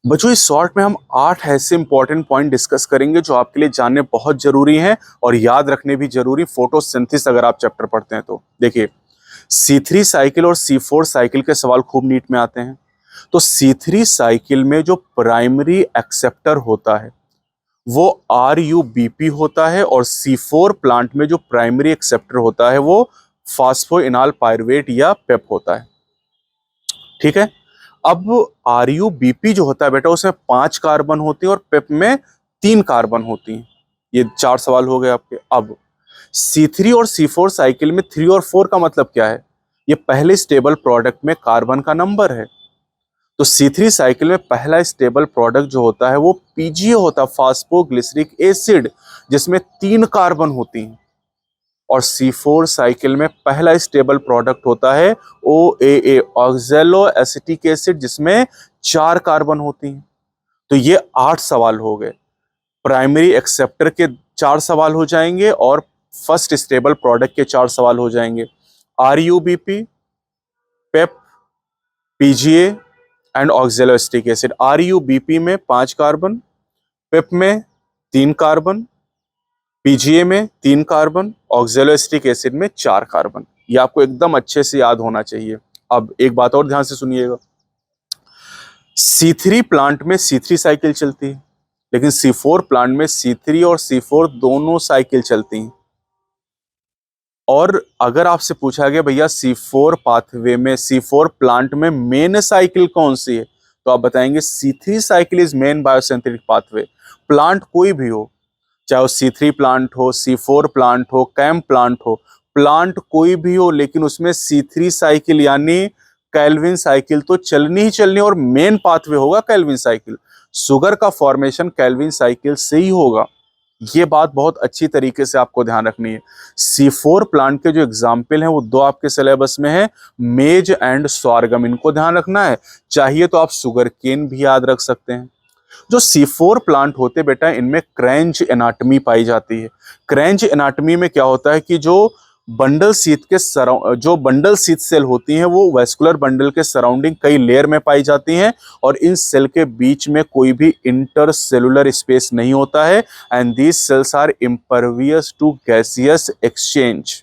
बच्चों इस शॉर्ट में हम 8 ऐसे इंपॉर्टेंट पॉइंट डिस्कस करेंगे जो आपके लिए जानने बहुत जरूरी हैं और याद रखने भी जरूरी। फोटोसिंथेसिस अगर आप चैप्टर पढ़ते हैं तो देखिए, C3 साइकिल और C4 साइकिल के सवाल खूब नीट में आते हैं। तो C3 साइकिल में जो प्राइमरी एक्सेप्टर होता है वो RuBP होता है और C4 प्लांट में जो प्राइमरी एक्सेप्टर होता है वो फास्फोइनाल पायरुवेट या पेप होता है। ठीक है। अब RuBP जो होता है बेटा उसमें 5 कार्बन होती है और पेप में 3 कार्बन होती हैं। ये 4 सवाल हो गए आपके। अब C3 और C4 साइकिल में 3 और 4 का मतलब क्या है? ये पहले स्टेबल प्रोडक्ट में कार्बन का नंबर है। तो C3 साइकिल में पहला स्टेबल प्रोडक्ट जो होता है वो PGA होता है, फास्फोग्लिसरिक एसिड, जिसमें 3 कार्बन होती हैं। और C4 साइकिल में पहला स्टेबल प्रोडक्ट होता है OAA, ऑक्सैलो एसिटिक एसिड, जिसमें 4 कार्बन होती हैं। तो ये 8 सवाल हो गए। प्राइमरी एक्सेप्टर के 4 सवाल हो जाएंगे और फर्स्ट स्टेबल प्रोडक्ट के 4 सवाल हो जाएंगे। RuBP, Pep, PGA and oxalo acetic acid. RuBP में 5 कार्बन, पेप में 3 कार्बन, PGA में 3 कार्बन, ऑक्सैलो एसिटिक एसिड में 4 कार्बन। ये आपको एकदम अच्छे से याद होना चाहिए। अब एक बात और ध्यान से सुनिएगा, C3 प्लांट में C3 साइकिल चलती है, लेकिन C4 प्लांट में C3 और C4 दोनों साइकिल चलती हैं। और अगर आपसे पूछा गया भैया C4 पाथवे में, C4 प्लांट में मेन साइकिल कौन सी है, तो आप बताएंगे C3 cycle is main biosynthetic pathway. Plant कोई भी हो, चाहे वो C3 प्लांट हो, C4 प्लांट हो, कैम प्लांट हो, प्लांट कोई भी हो, लेकिन उसमें C3 साइकिल यानी कैल्विन साइकिल तो चलनी ही चलनी, और मेन पाथवे होगा कैल्विन साइकिल। शुगर का फॉर्मेशन कैल्विन साइकिल से ही होगा। ये बात बहुत अच्छी तरीके से आपको ध्यान रखनी है। C4 प्लांट के जो एग्जाम्पल हैं वो 2 आपके सिलेबस में है, मेज एंड स्वारगम, इनको ध्यान रखना है। चाहिए तो आप शुगर केन भी याद रख सकते हैं। जो C4 प्लांट होते बेटा, इनमें क्रैंच एनाटमी पाई जाती है। क्रैंच एनाटमी में क्या होता है कि जो बंडल शीथ सेल होती हैं वो वेस्कुलर बंडल के सराउंडिंग कई लेयर में पाई जाती हैं, और इन सेल के बीच में कोई भी इंटरसेलुलर स्पेस नहीं होता है, and these cells are impervious to gaseous exchange.